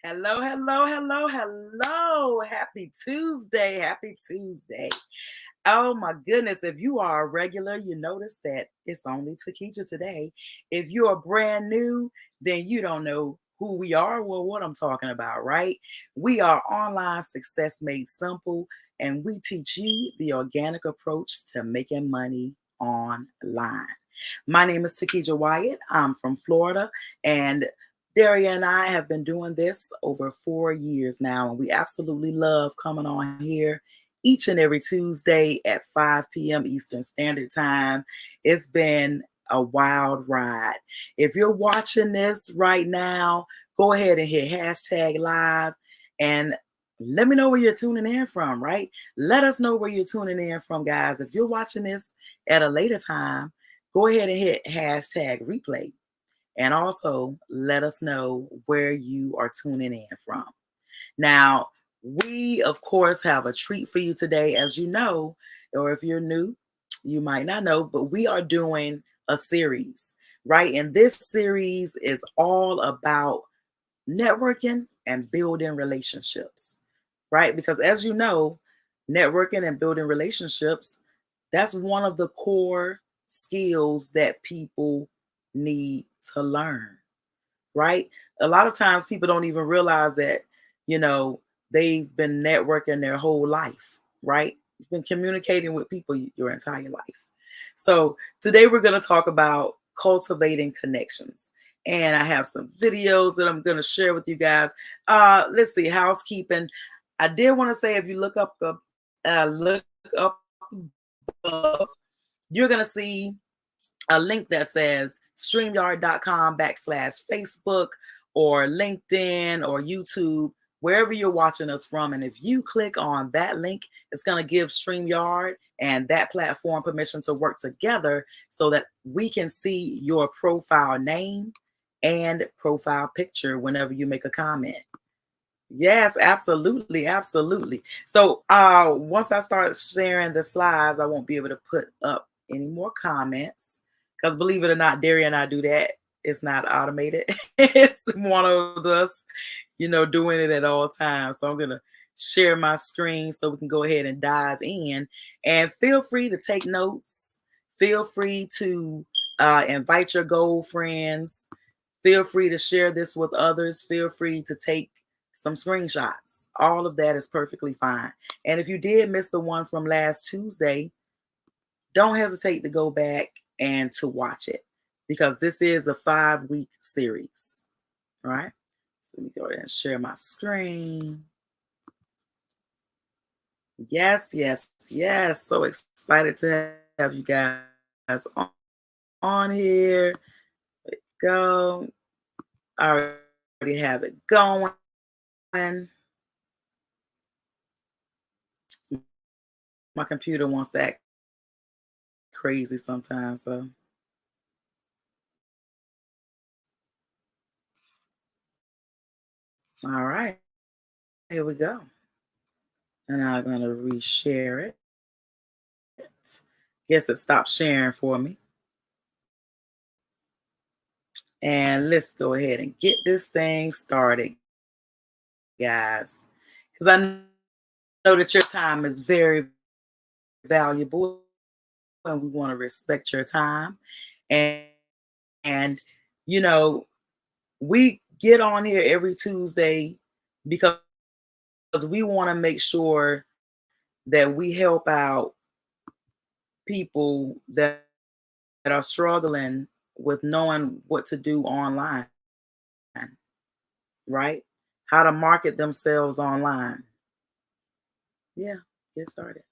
Hello, hello, hello, hello. Happy Tuesday. Happy Tuesday. Oh my goodness. If you are a regular, you notice that it's only Takija today. If you're brand new, then you don't know who we are. Well, what I'm talking about, right? We are online success made simple, and we teach you the organic approach to making money online. My name is Takija Wyatt. I'm from Florida, and Daria and I have been doing this over 4 years now, and we absolutely love coming on here each and every Tuesday at 5 p.m. Eastern Standard Time. It's been a wild ride. If you're watching this right now, go ahead and hit hashtag live and let me know where you're tuning in from, right? Let us know where you're tuning in from, guys. If you're watching this at a later time, go ahead and hit hashtag replay and also let us know where you are tuning in from. Now, we, of course, have a treat for you today. As you know, or if you're new, you might not know, but we are doing a series, right? And this series is all about networking and building relationships, right? Because as you know, networking and building relationships, that's one of the core skills that people need to learn, right? A lot of times people don't even realize that, you know, they've been networking their whole life, right? You've been communicating with people your entire life. So today we're going to talk about cultivating connections. And I have some videos that I'm going to share with you guys. Let's see, housekeeping. I did want to say if you look up above, you're going to see a link that says streamyard.com/Facebook or LinkedIn or YouTube, wherever you're watching us from. And if you click on that link, it's going to give StreamYard and that platform permission to work together so that we can see your profile name and profile picture whenever you make a comment. Yes, absolutely, absolutely. So once I start sharing the slides, I won't be able to put up any more comments because believe it or not, Derry and I do that. It's not automated. It's one of us, doing it at all times. So I'm gonna share my screen so we can go ahead and dive in. And feel free to take notes. Feel free to invite your gold friends. Feel free to share this with others. Feel free to take some screenshots. All of that is perfectly fine. And if you did miss the one from last Tuesday, don't hesitate to go back and to watch it because this is a 5-week series. All right. So let me go ahead and share my screen. Yes, yes, yes. So excited to have you guys on here. Go. I already have it going. My computer wants to act crazy sometimes. So, all right, here we go. And I'm going to reshare it. Guess it stopped sharing for me. And let's go ahead and get this thing started, guys. Because I know that your time is very valuable and we want to respect your time. And, and you know, we get on here every Tuesday because we want to make sure that we help out people that are struggling with knowing what to do online, right? How to market themselves online. Yeah, get started.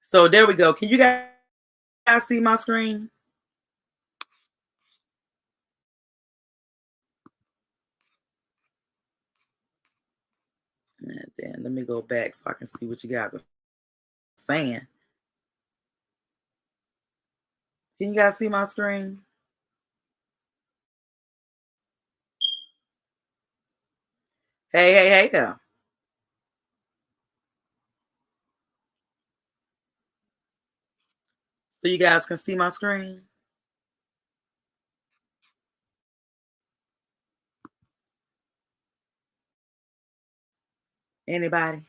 So there we go. Can you guys see my screen? And then let me go back so I can see what you guys are saying. Can you guys see my screen? Hey, hey, hey there. So you guys can see my screen? Anybody?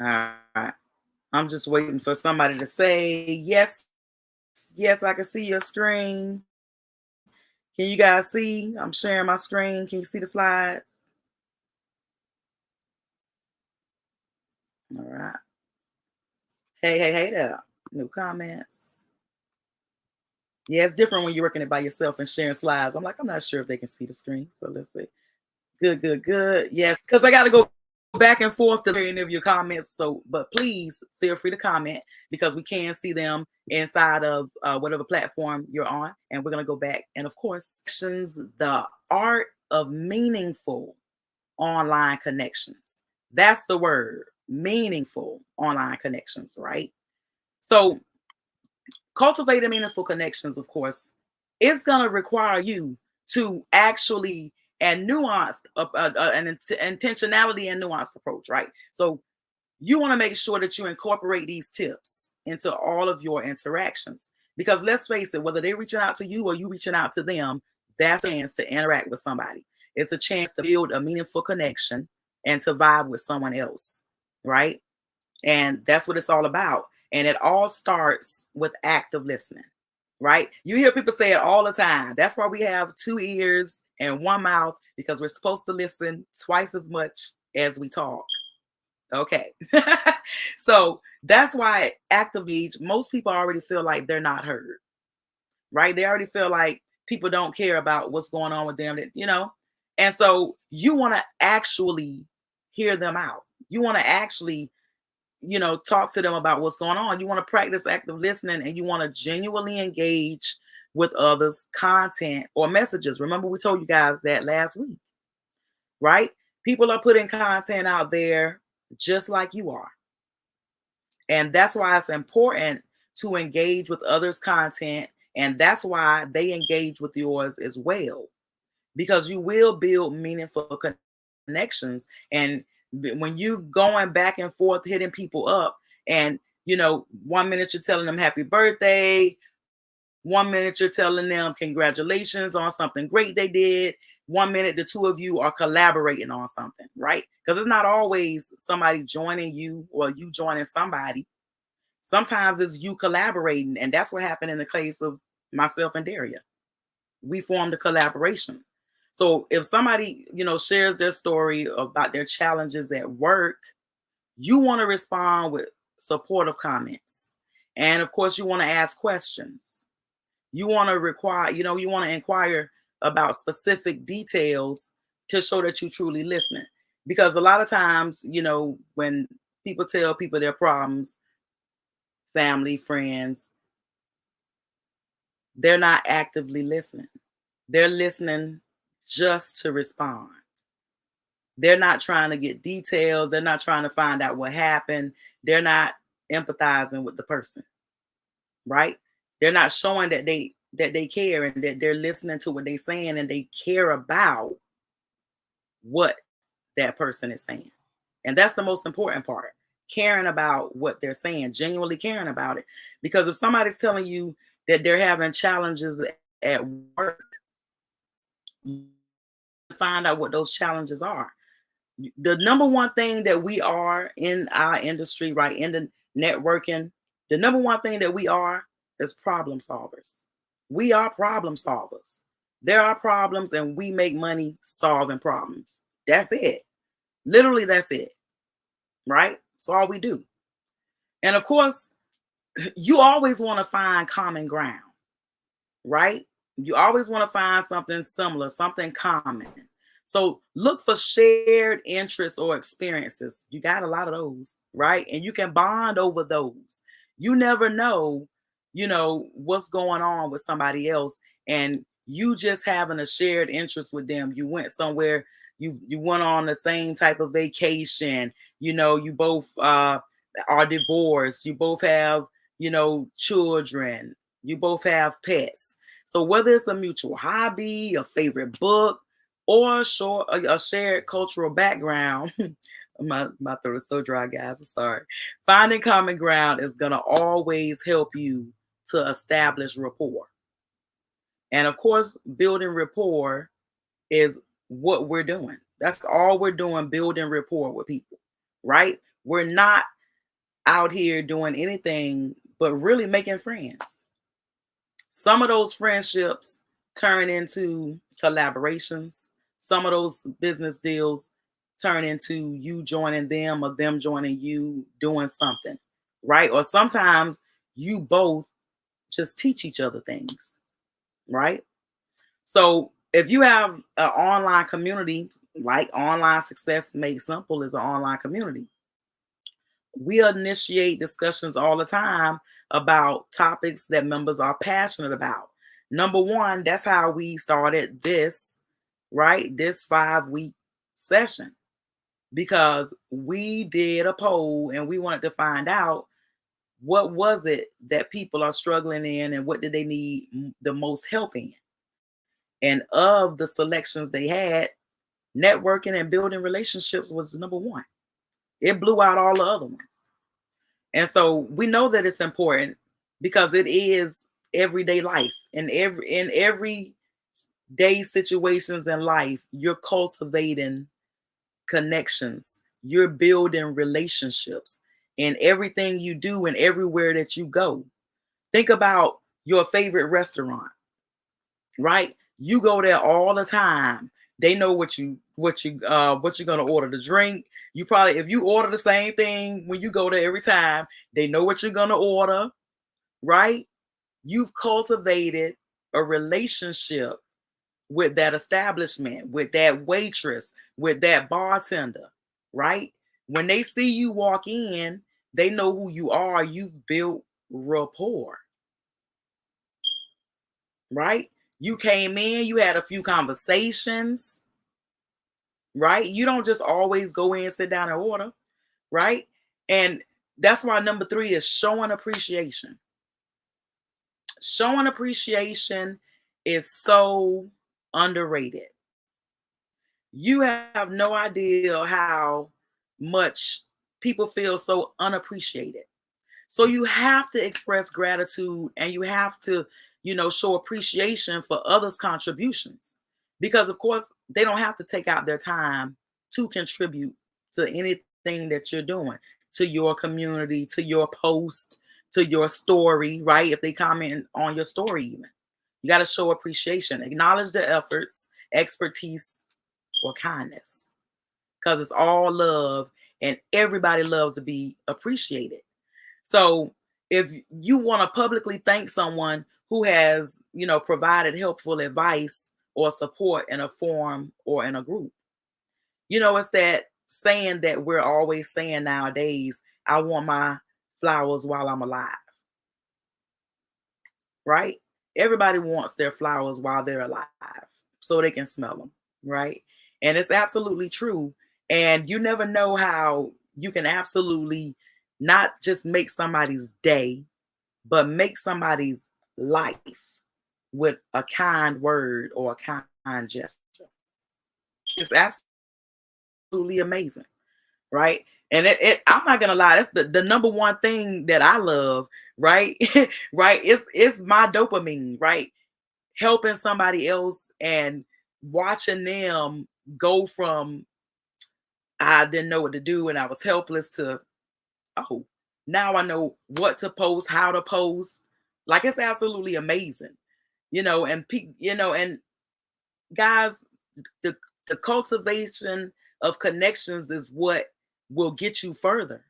All right. I'm just waiting for somebody to say yes. Yes, I can see your screen. Can you guys see? I'm sharing my screen. Can you see the slides? All right. Hey, hey, hey there. New comments. Yeah, it's different when you're working it by yourself and sharing slides. I'm like, I'm not sure if they can see the screen. So let's see. Good, good, good. Yes, because I got to go back and forth to any of your comments. So, but please feel free to comment because we can see them inside of whatever platform you're on. And we're going to go back. And of course, the art of meaningful online connections. That's the word, meaningful online connections, right? So, cultivating meaningful connections, of course, is going to require you to actually and nuanced intentionality and nuanced approach, right? So you want to make sure that you incorporate these tips into all of your interactions because let's face it, whether they're reaching out to you or you reaching out to them, that's a chance to interact with somebody. It's a chance to build a meaningful connection and to vibe with someone else, right? And that's what it's all about. And it all starts with active listening, right? You hear people say it all the time. That's why we have two ears and one mouth because we're supposed to listen twice as much as we talk. Okay. So that's why actively, most people already feel like they're not heard, right? They already feel like people don't care about what's going on with them, and so you want to actually hear them out. You want to actually talk to them about what's going on. You want to practice active listening and you want to genuinely engage with others' content or messages. Remember, we told you guys that last week, right? People are putting content out there just like you are. And that's why it's important to engage with others' content. And that's why they engage with yours as well, because you will build meaningful connections. And when you going back and forth hitting people up and 1 minute you're telling them happy birthday, 1 minute you're telling them congratulations on something great they did, 1 minute the two of you are collaborating on something, right? Because it's not always somebody joining you or you joining somebody. Sometimes it's you collaborating, and that's what happened in the case of myself and Daria. We formed a collaboration. So if somebody, shares their story about their challenges at work, you want to respond with supportive comments. And of course, you want to ask questions. You want to you want to inquire about specific details to show that you truly listening. Because a lot of times, when people tell people their problems, family, friends, they're not actively listening. They're listening just to respond. They're not trying to get details. They're not trying to find out what happened. They're not empathizing with the person, right? They're not showing that they care and that they're listening to what they're saying and they care about what that person is saying. And that's the most important part. Caring about what they're saying, genuinely caring about it. Because if somebody's telling you that they're having challenges at work, find out what those challenges are. The number one thing that we are in our industry, right, in the networking, the number one thing that we are is problem solvers. We are problem solvers. There are problems and we make money solving problems. That's it. Literally, that's it. Right? That's all we do. And of course, you always want to find common ground, right? You always want to find something similar, something common. So look for shared interests or experiences. You got a lot of those, right? And you can bond over those. You never know, what's going on with somebody else. And you just having a shared interest with them. You went somewhere, you went on the same type of vacation, you both are divorced, you both have, children, you both have pets. So whether it's a mutual hobby, a favorite book, or a shared cultural background, my throat is so dry, guys. I'm sorry. Finding common ground is gonna always help you to establish rapport. And of course, building rapport is what we're doing. That's all we're doing, building rapport with people, right? We're not out here doing anything but really making friends. Some of those friendships turn into collaborations. Some of those business deals turn into you joining them or them joining you doing something, right? Or sometimes you both just teach each other things, right? So if you have an online community, like Online Success Made Simple is an online community, we initiate discussions all the time about topics that members are passionate about. Number one, that's how we started this, right? This 5-week session, because we did a poll and we wanted to find out what was it that people are struggling in and what did they need the most help in. And of the selections they had, networking and building relationships was number one. It blew out all the other ones. And so we know that it's important because it is everyday life. In every day situations in life, you're cultivating connections, you're building relationships in everything you do and everywhere that you go. Think about your favorite restaurant, right? You go there all the time. They know what you're gonna order to drink. You probably, if you order the same thing when you go there every time, they know what you're gonna order, right? You've cultivated a relationship with that establishment, with that waitress, with that bartender, right? When they see you walk in, they know who you are. You've built rapport, right? You came in, you had a few conversations, right? You don't just always go in, sit down and order, right? And that's why number 3 is showing appreciation. Showing appreciation is so underrated. You have no idea how much people feel so unappreciated. So you have to express gratitude and you have to, show appreciation for others' contributions. Because of course, they don't have to take out their time to contribute to anything that you're doing, to your community, to your post, to your story, right? If they comment on your story even. You got to show appreciation, acknowledge their efforts, expertise, or kindness. Because it's all love and everybody loves to be appreciated. So if you want to publicly thank someone who has, provided helpful advice or support in a forum or in a group, it's that saying that we're always saying nowadays, I want my flowers while I'm alive, right? Everybody wants their flowers while they're alive so they can smell them, right? And it's absolutely true. And you never know how you can absolutely not just make somebody's day, but make somebody's life with a kind word or a kind gesture. It's absolutely amazing, right? And I'm not gonna lie, that's the number one thing that I love, right? Right? It's my dopamine, right? Helping somebody else and watching them go from I didn't know what to do and I was helpless to, oh, now I know what to post, how to post. Like it's absolutely amazing, and guys, the the cultivation of connections is what will get you further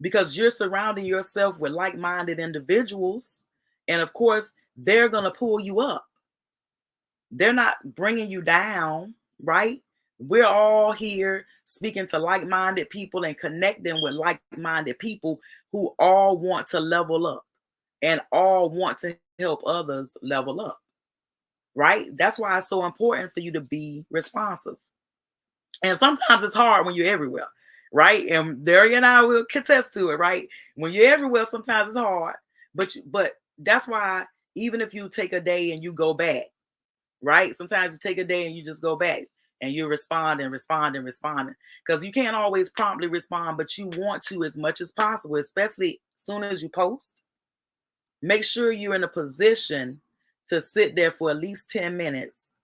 because you're surrounding yourself with like-minded individuals, and of course, they're gonna pull you up. They're not bringing you down, right? We're all here speaking to like-minded people and connecting with like-minded people who all want to level up and all want to help others level up, right? That's why it's so important for you to be responsive. And sometimes it's hard when you're everywhere, right? And Derry and I will contest to it, right? When you're everywhere, sometimes it's hard. But that's why even if you take a day and you go back, right? Sometimes you take a day and you just go back and you respond and respond and respond because you can't always promptly respond, but you want to as much as possible, especially as soon as you post. Make sure you're in a position to sit there for at least 10 minutes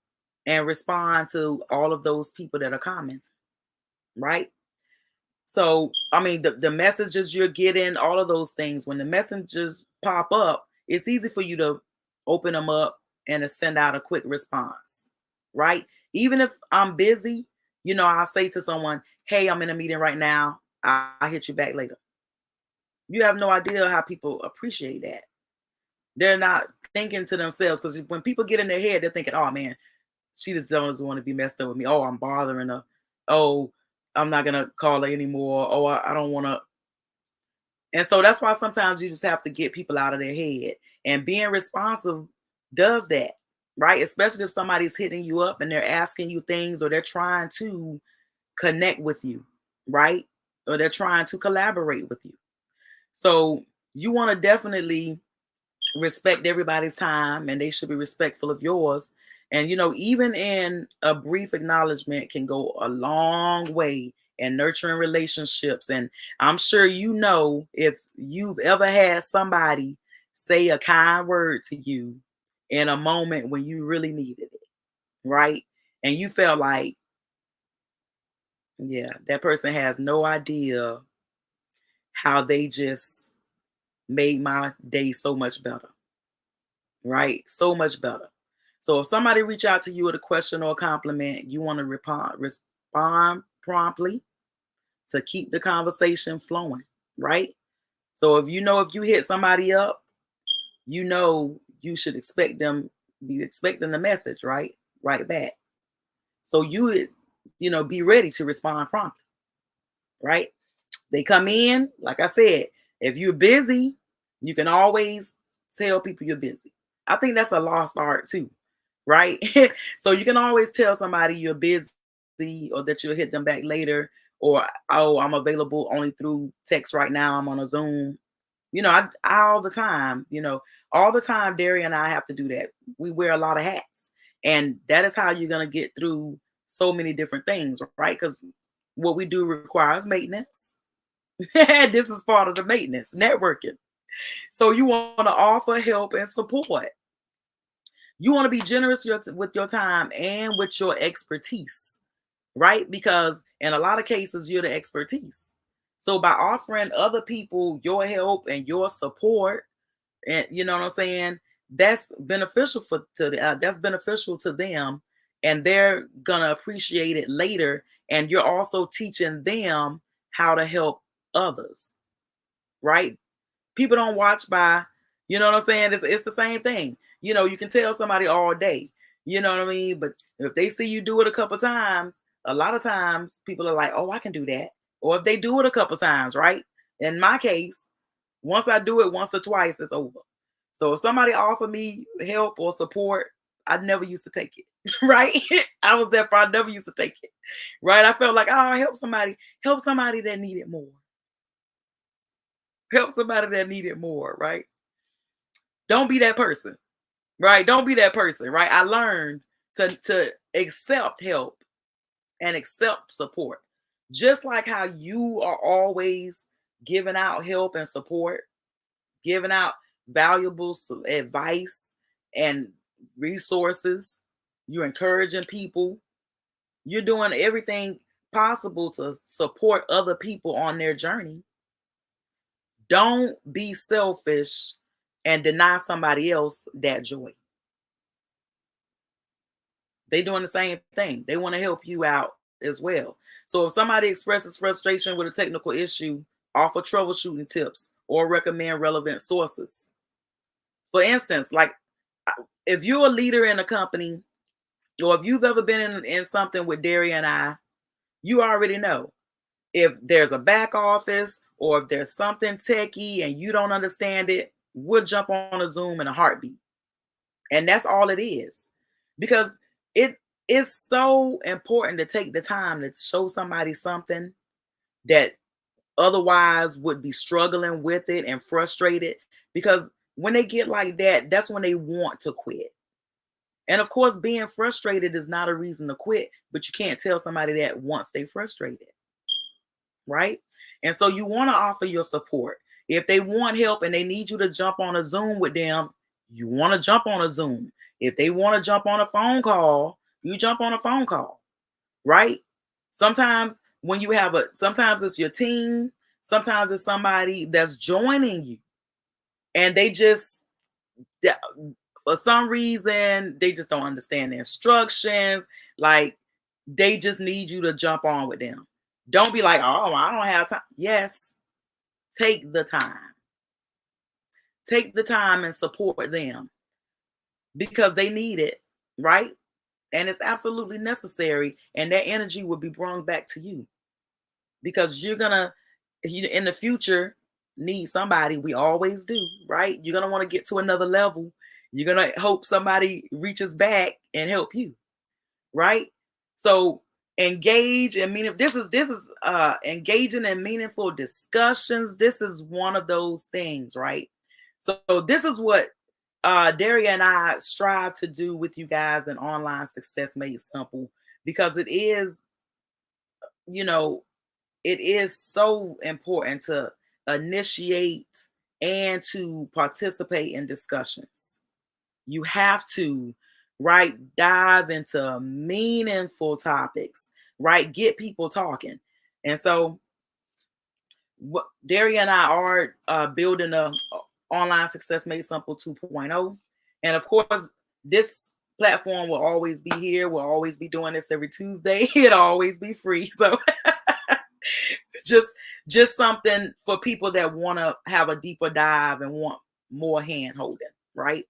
and respond to all of those people that are commenting, right? So, I mean, the messages you're getting, all of those things, when the messages pop up, it's easy for you to open them up and to send out a quick response, right? Even if I'm busy, I'll say to someone, hey, I'm in a meeting right now. I'll hit you back later. You have no idea how people appreciate that. They're not thinking to themselves, because when people get in their head, they're thinking, oh man, she just doesn't want to be messed up with me. Oh, I'm bothering her. Oh, I'm not gonna call her anymore. Oh, I don't want to. And so that's why sometimes you just have to get people out of their head. And being responsive does that, right? Especially if somebody's hitting you up and they're asking you things, or they're trying to connect with you, right? Or they're trying to collaborate with you. So you want to definitely respect everybody's time, and they should be respectful of yours. And even in a brief acknowledgement can go a long way in nurturing relationships. And I'm sure if you've ever had somebody say a kind word to you in a moment when you really needed it, right? And you felt like, yeah, that person has no idea how they just made my day so much better. Right? So much better. So if somebody reach out to you with a question or a compliment, you want to respond promptly to keep the conversation flowing, right? So if you hit somebody up, you should be expecting the message, right? Right back. So be ready to respond promptly, right? They come in, like I said, if you're busy, you can always tell people you're busy. I think that's a lost art too, right? So you can always tell somebody you're busy, or that you'll hit them back later, or, oh, I'm available only through text right now. I'm on a Zoom. I all the time, Derry and I have to do that. We wear a lot of hats. And that is how you're going to get through so many different things, right? Because what we do requires maintenance. This is part of the maintenance, networking. So you want to offer help and support. You want to be generous with your time and with your expertise, right? Because in a lot of cases, you're the expertise. So by offering other people your help and your support, and you know what I'm saying, that's beneficial that's beneficial to them, and they're gonna appreciate it later. And you're also teaching them how to help others, right? People don't watch by, you know what I'm saying? It's the same thing. You can tell somebody all day, you know what I mean? But if they see you do it a couple times, a lot of times people are like, oh, I can do that. Or if they do it a couple times, right? In my case, once I do it once or twice, it's over. So if somebody offered me help or support, I never used to take it, right? I was there, I never used to take it, right? I felt like, oh, help somebody that needed more. Help somebody that needed more, right? Don't be that person, right? Don't be that person, right? I learned to accept help and accept support. Just like how you are always giving out help and support, giving out valuable advice and resources. You're encouraging people. You're doing everything possible to support other people on their journey. Don't be selfish and deny somebody else that joy. They doing the same thing. They want to help you out as well. So if somebody expresses frustration with a technical issue, offer troubleshooting tips or recommend relevant sources. For instance, like if you're a leader in a company, or if you've ever been in something with Derry and I, you already know. If there's a back office, or if there's something techie and you don't understand it, we'll jump on a Zoom in a heartbeat. And that's all it is. Because it is so important to take the time to show somebody something that otherwise would be struggling with it and frustrated. Because when they get like that, that's when they want to quit. And of course, being frustrated is not a reason to quit, but you can't tell somebody that once they frustrated, right? And so you want to offer your support. If they want help and they need you to jump on a Zoom with them, you want to jump on a Zoom. If they want to jump on a phone call, you jump on a phone call, right? Sometimes when you have sometimes it's your team, sometimes it's somebody that's joining you, and they just, for some reason, they just don't understand the instructions. Like, they just need you to jump on with them. Don't be like, oh, I don't have time. Yes, take the time. Take the time and support them because they need it, right? And it's absolutely necessary. And that energy will be brought back to you because you're going to, in the future, need somebody. We always do, right? You're going to want to get to another level. You're going to hope somebody reaches back and help you, right? So engage and mean, this is engaging in meaningful discussions. This is one of those things, right? So this is what Daria and I strive to do with you guys in Online Success Made Simple, because it is, it is so important to initiate and to participate in discussions. You have to, right, dive into meaningful topics, right? Get people talking. And so Daria and I are building a Online Success Made Simple 2.0. And of course, this platform will always be here. We'll always be doing this every Tuesday. It'll always be free. So just something for people that want to have a deeper dive and want more hand holding, right?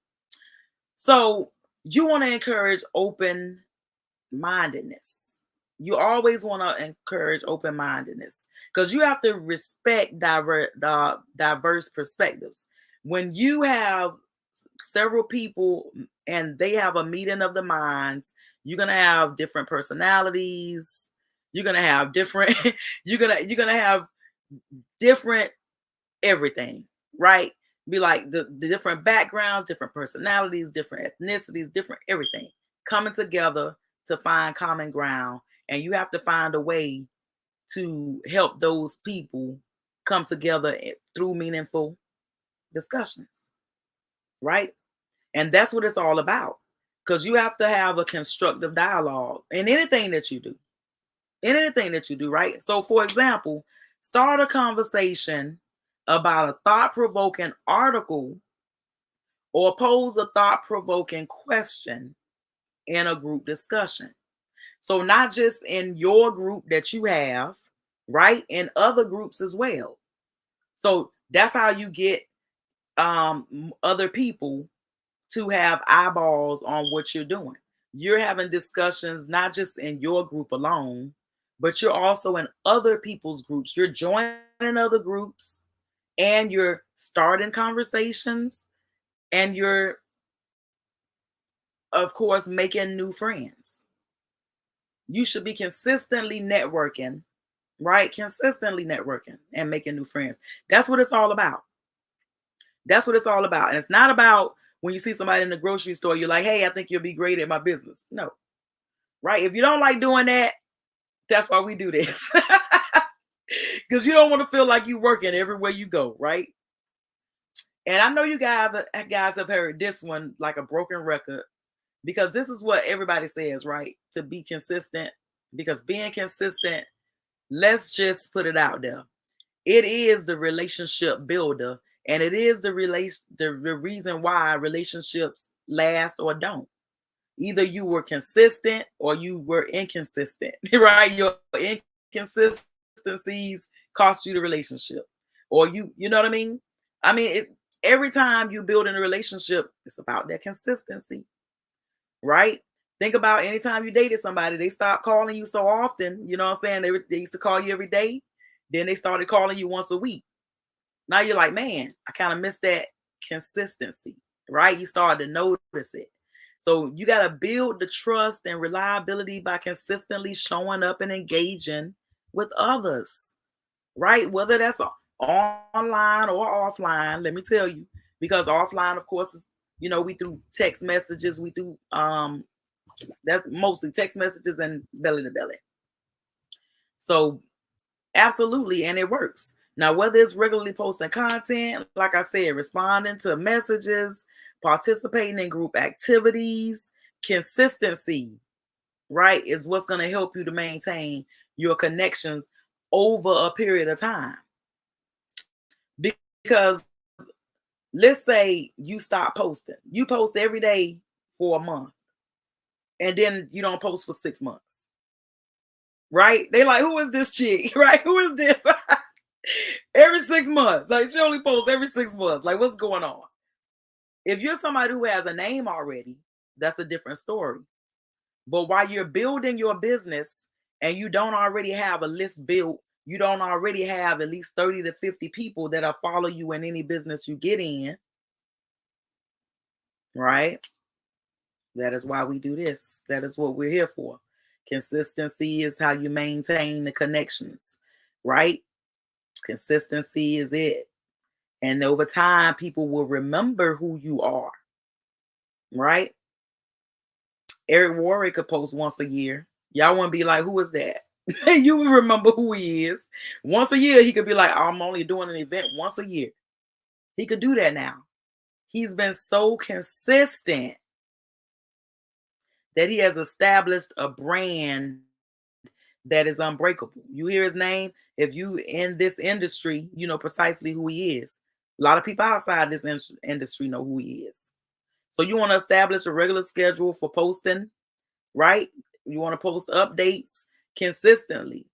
So you want to encourage open mindedness. You always want to encourage open mindedness because you have to respect diverse perspectives. When you have several people and they have a meeting of the minds, you're gonna have different personalities. You're gonna have different. you're gonna have different everything, right? Be like the different backgrounds, different personalities, different ethnicities, different everything coming together to find common ground. And you have to find a way to help those people come together through meaningful discussions, right? And that's what it's all about. Because you have to have a constructive dialogue in anything that you do. In anything that you do, right? So, for example, start a conversation about a thought-provoking article or pose a thought-provoking question in a group discussion. So not just in your group that you have, right? In other groups as well. So that's how you get other people to have eyeballs on what you're doing. You're having discussions not just in your group alone, but you're also in other people's groups. You're joining other groups and you're starting conversations and you're, of course, making new friends. You should be consistently networking, right? Consistently networking and making new friends. That's what it's all about. That's what it's all about. And it's not about when you see somebody in the grocery store, you're like, hey, I think you'll be great at my business. No, right? If you don't like doing that, that's why we do this. Because you don't want to feel like you're working everywhere you go, right? And I know you guys have heard this one like a broken record, because this is what everybody says, right? To be consistent, because being consistent, let's just put it out there. It is the relationship builder, and it is the reason why relationships last or don't. Either you were consistent or you were inconsistent, right? Your inconsistencies cost you the relationship, or you know what I mean? I mean, every time you build in a relationship, it's about that consistency, right? Think about anytime you dated somebody, they stopped calling you so often. You know what I'm saying? They used to call you every day. Then they started calling you once a week. Now you're like, man, I kind of miss that consistency, right? You started to notice it. So you got to build the trust and reliability by consistently showing up and engaging with others, right? Whether that's online or offline, let me tell you, because offline, of course, is, we do text messages, we do that's mostly text messages and belly to belly. So absolutely, and it works. Now, whether it's regularly posting content, like I said, responding to messages, Participating in group activities, consistency, right, is what's going to help you to maintain your connections over a period of time. Because let's say you stop posting, you post every day for a month, and then you don't post for 6 months, right? They like, who is this chick? Right? Who is this? Every 6 months, like she only posts every 6 months. Like, what's going on? If you're somebody who has a name already, that's a different story. But while you're building your business and you don't already have a list built, you don't already have at least 30 to 50 people that'll follow you in any business you get in, right? That is why we do this. That is what we're here for. Consistency is how you maintain the connections, right? Consistency is it. And over time, people will remember who you are, right? Eric Warwick could post once a year. Y'all want to be like, who is that? You will remember who he is. Once a year, he could be like, I'm only doing an event once a year. He could do that now. He's been so consistent that he has established a brand that is unbreakable. You hear his name, if you in this industry, you know precisely who he is. A lot of people outside this industry know who he is. So you want to establish a regular schedule for posting, right? You want to post updates consistently,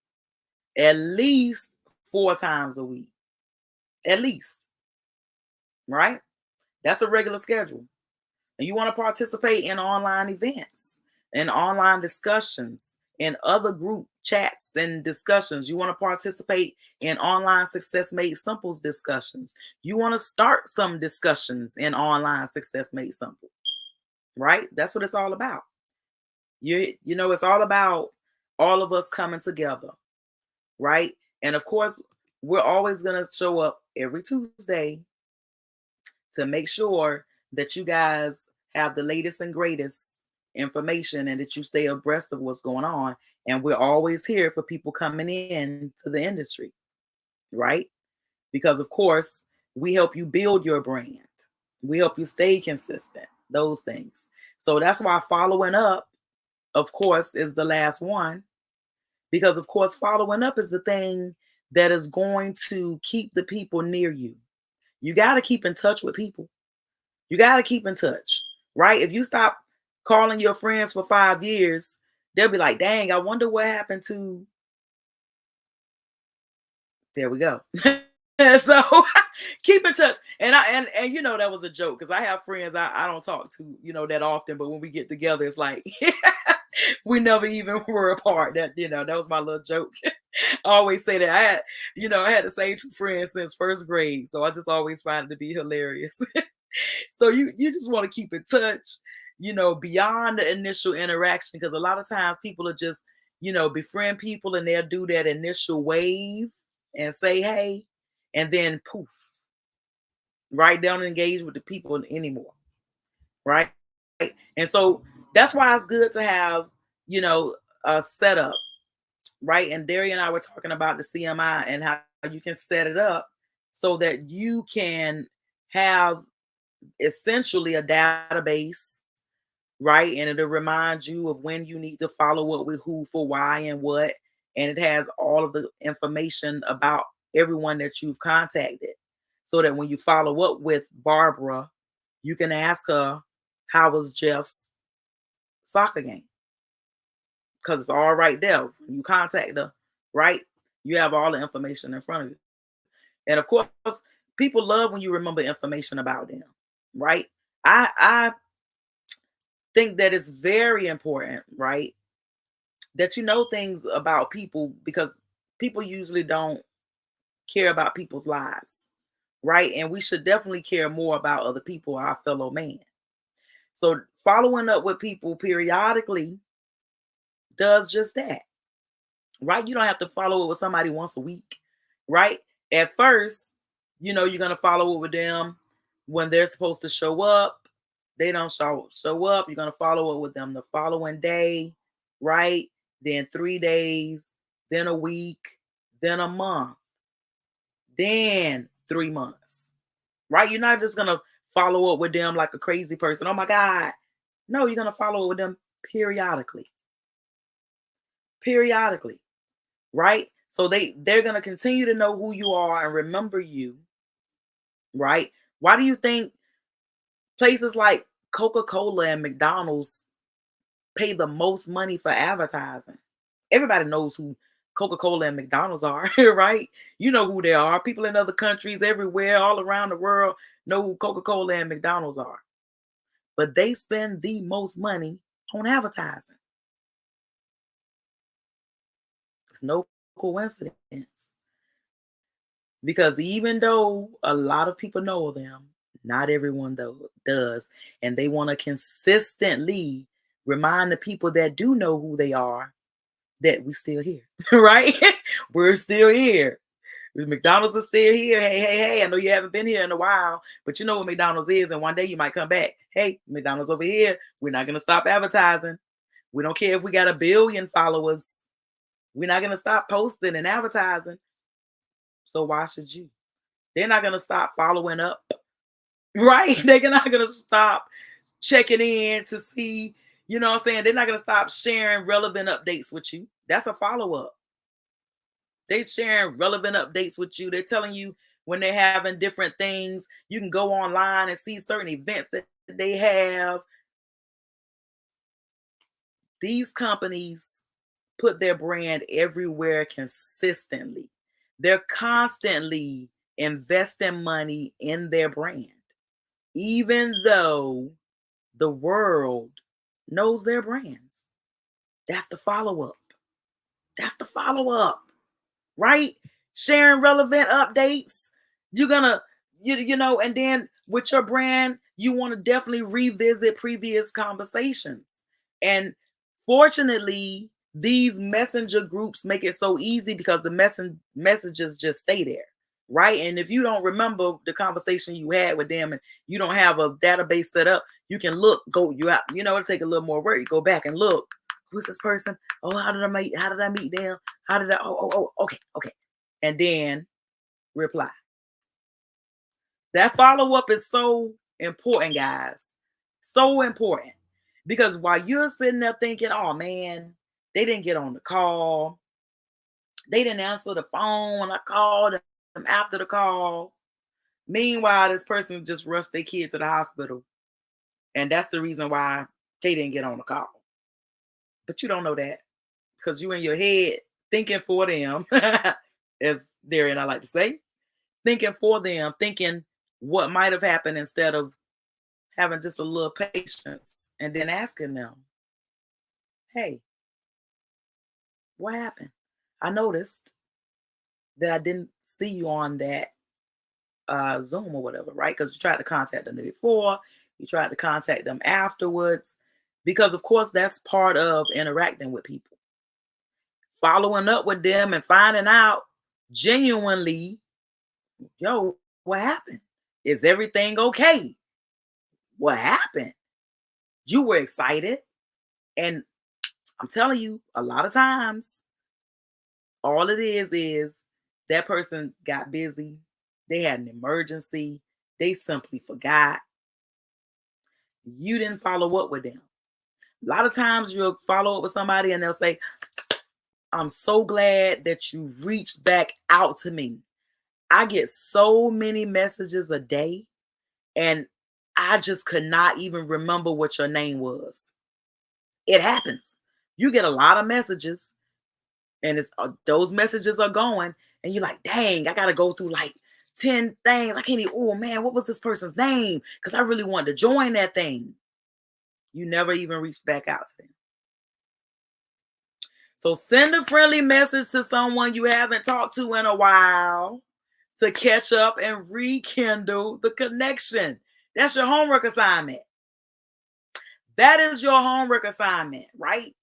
at least 4 times a week, at least, right? That's a regular schedule. And you want to participate in online events and online discussions and other group chats and discussions. You want to participate in online Success Made Simple's discussions. You want to start some discussions in online Success Made Simple, right? That's what it's all about. You know, it's all about all of us coming together, right? And of course, we're always going to show up every Tuesday to make sure that you guys have the latest and greatest information and that you stay abreast of what's going on. And we're always here for people coming in to the industry, right? Because, of course, we help you build your brand, we help you stay consistent, those things. So that's why following up, of course, is the last one. Because, of course, following up is the thing that is going to keep the people near you. You got to keep in touch with people. You got to keep in touch, right? If you stop calling your friends for 5 years, they'll be like, dang, I wonder what happened to. There we go. So keep in touch. And you know, that was a joke because I have friends I don't talk to, that often. But when we get together, it's like we never even were apart. That was my little joke. I always say that I had the same 2 friends since first grade. So I just always find it to be hilarious. So you just want to keep in touch, beyond the initial interaction, because a lot of times people are just, befriend people and they'll do that initial wave and say hey, and then poof, right? They don't engage with the people anymore, right? And so that's why it's good to have, a setup, right? And Derry and I were talking about the CMI and how you can set it up so that you can have essentially a database, right? And it'll remind you of when you need to follow up with who for why and what. And it has all of the information about everyone that you've contacted so that when you follow up with Barbara, you can ask her, how was Jeff's soccer game? Because it's all right there. When you contact her, right? You have all the information in front of you. And of course, people love when you remember information about them, right? I think that it's very important, right? That you know things about people because people usually don't care about people's lives, right? And we should definitely care more about other people, our fellow man. So following up with people periodically does just that, right? You don't have to follow up with somebody once a week, right? At first, you're going to follow up with them when they're supposed to show up. They don't show up. You're going to follow up with them the following day, right? Then 3 days, then a week, then a month, then 3 months, right? You're not just going to follow up with them like a crazy person. Oh my God. No, you're going to follow up with them periodically. Periodically, right? So they're going to continue to know who you are and remember you, right? Why do you think places like Coca-Cola and McDonald's pay the most money for advertising? Everybody knows who Coca-Cola and McDonald's are, right? You know who they are. People in other countries, everywhere, all around the world know who Coca-Cola and McDonald's are. But they spend the most money on advertising. It's no coincidence. Because even though a lot of people know them, not everyone though does. And they want to consistently remind the people that do know who they are that we're still here, right? We're still here. McDonald's is still here. Hey, hey, hey. I know you haven't been here in a while, but you know what McDonald's is. And one day you might come back. Hey, McDonald's over here. We're not going to stop advertising. We don't care if we got 1 billion followers. We're not going to stop posting and advertising. So why should you? They're not going to stop following up, right? They're not going to stop checking in to see, you know what I'm saying? They're not going to stop sharing relevant updates with you. That's a follow up. They're sharing relevant updates with you. They're telling you when they're having different things. You can go online and see certain events that they have. These companies put their brand everywhere consistently. They're constantly investing money in their brand, even though the world knows their brands. That's the follow up. That's the follow up, right? Sharing relevant updates. You're gonna, you know, and then with your brand, you want to definitely revisit previous conversations. And fortunately, these messenger groups make it so easy because the messages just stay there, right? And if you don't remember the conversation you had with them and you don't have a database set up, you can look, go, you out, you know, it'll take a little more work. You go back and look, who's this person? Oh, how did I meet them? How did I, okay. And then reply. That follow up is so important, guys. So important. Because while you're sitting there thinking, oh man, they didn't get on the call, they didn't answer the phone when I called them after the call. Meanwhile, this person just rushed their kid to the hospital. And that's the reason why they didn't get on the call. But you don't know that because you in your head thinking for them, as Darian I like to say, thinking for them, thinking what might have happened instead of having just a little patience and then asking them, hey, what happened? I noticed that I didn't see you on that Zoom or whatever, right? Because you tried to contact them before, you tried to contact them afterwards, because of course that's part of interacting with people. Following up with them and finding out genuinely, yo, what happened? Is everything okay? What happened? You were excited. And I'm telling you, a lot of times, all it is that person got busy. They had an emergency. They simply forgot. You didn't follow up with them. A lot of times you'll follow up with somebody and they'll say, I'm so glad that you reached back out to me. I get so many messages a day and I just could not even remember what your name was. It happens. You get a lot of messages and it's those messages are going and you're like, dang, I got to go through like 10 things. I can't even, oh man, what was this person's name? Because I really wanted to join that thing. You never even reached back out to them. So send a friendly message to someone you haven't talked to in a while to catch up and rekindle the connection. That's your homework assignment. That is your homework assignment, right?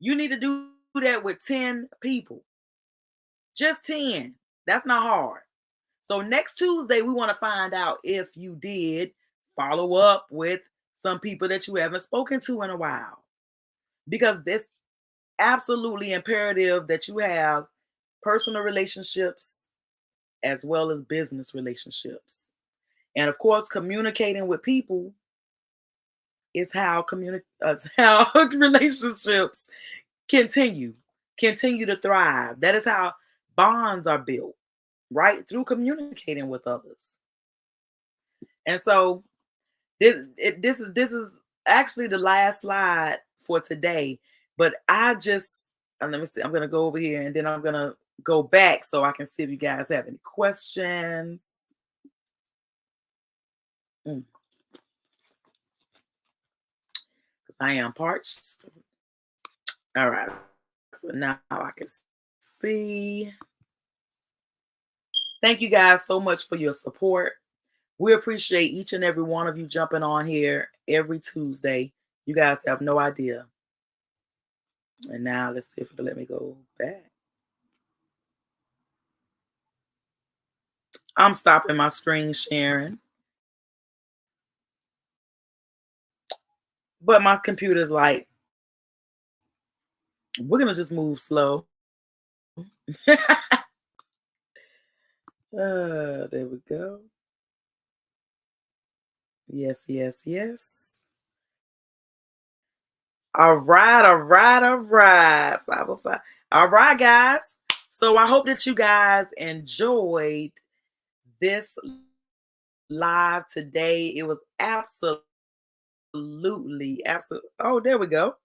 You need to do that with 10 people. Just 10. That's not hard. So next Tuesday, we want to find out if you did follow up with some people that you haven't spoken to in a while. Because this absolutely imperative that you have personal relationships as well as business relationships. And of course, communicating with people is how how relationships continue continue to thrive. That is how bonds are built, right? Through communicating with others. And so this is actually the last slide for today. But I just let me see. I'm gonna go over here and then I'm gonna go back so I can see if you guys have any questions. Because I am parched. All right. So now I can see. Thank you guys so much for your support. We appreciate each and every one of you jumping on here every Tuesday. You guys have no idea. And now let's see if it'll let me go back. I'm stopping my screen sharing, but my computer's like, we're gonna just move slow. There we go. Yes, yes, yes. All right, all right, all right. 505. All right, guys. So I hope that you guys enjoyed this live today. It was absolutely. Oh, there we go.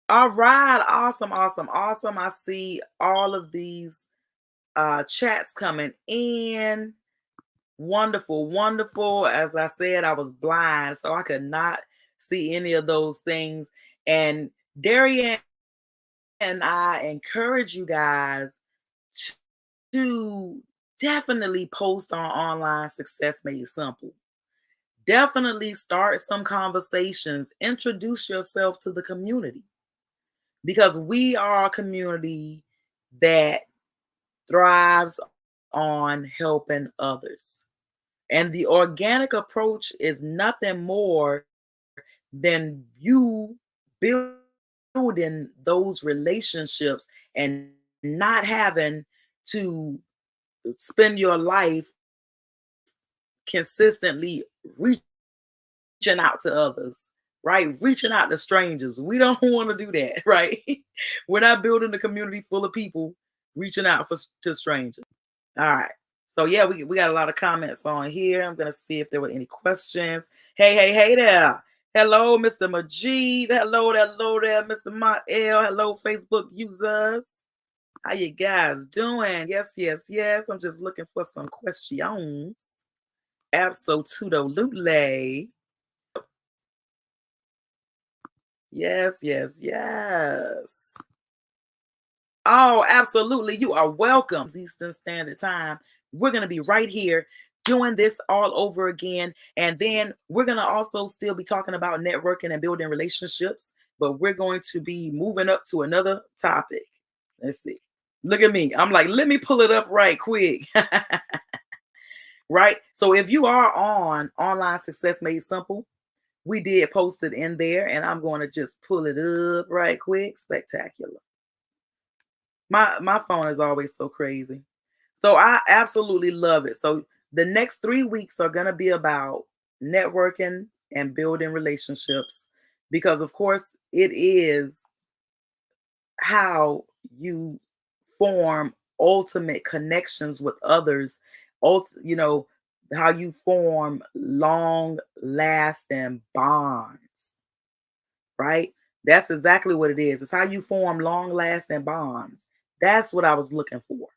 All right, awesome, awesome, awesome. I see all of these chats coming in. Wonderful, wonderful. As I said, I was blind, so I could not see any of those things. And Darian and I encourage you guys to definitely post on Online Success Made Simple. Definitely start some conversations. Introduce yourself to the community because we are a community that thrives on helping others. And the organic approach is nothing more than you building those relationships and not having to spend your life consistently reaching out to others, right? Reaching out to strangers. We don't want to do that, right? We're not building a community full of people reaching out to strangers. All right. So yeah, we got a lot of comments on here. I'm gonna see if there were any questions. Hey there. Hello, Mr. Majid. Hello there, Mr. Montel. Hello, Facebook users. How you guys doing? Yes, yes, yes. I'm just looking for some questions. Absolutely. Yes, yes, yes. Oh, absolutely. You are welcome. Eastern Standard Time. We're going to be right here doing this all over again. And then we're going to also still be talking about networking and building relationships, but we're going to be moving up to another topic. Let's see. Look at me. I'm like, let me pull it up right quick. Right? So if you are on Online Success Made Simple, we did post it in there, and I'm going to just pull it up right quick. Spectacular. My phone is always so crazy. So I absolutely love it. So the next 3 weeks are going to be about networking and building relationships because of course it is how you form ultimate connections with others. You know, how you form long lasting bonds, right? That's exactly what it is. It's how you form long lasting bonds. That's what I was looking for.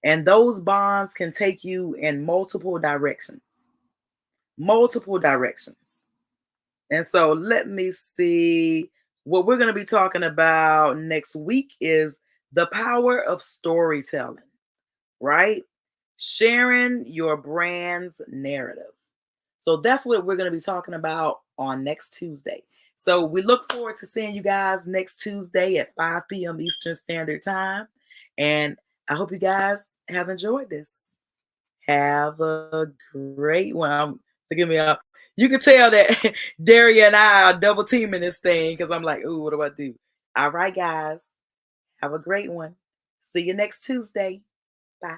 And those bonds can take you in multiple directions. Multiple directions. And so let me see. What we're going to be talking about next week is the power of storytelling, right? Sharing your brand's narrative. So that's what we're going to be talking about on next Tuesday. So we look forward to seeing you guys next Tuesday at 5 p.m. Eastern Standard Time. And I hope you guys have enjoyed this. Have a great one. Forgive me. You can tell that Daria and I are double teaming this thing because I'm like, ooh, what do I do? All right, guys. Have a great one. See you next Tuesday. Bye.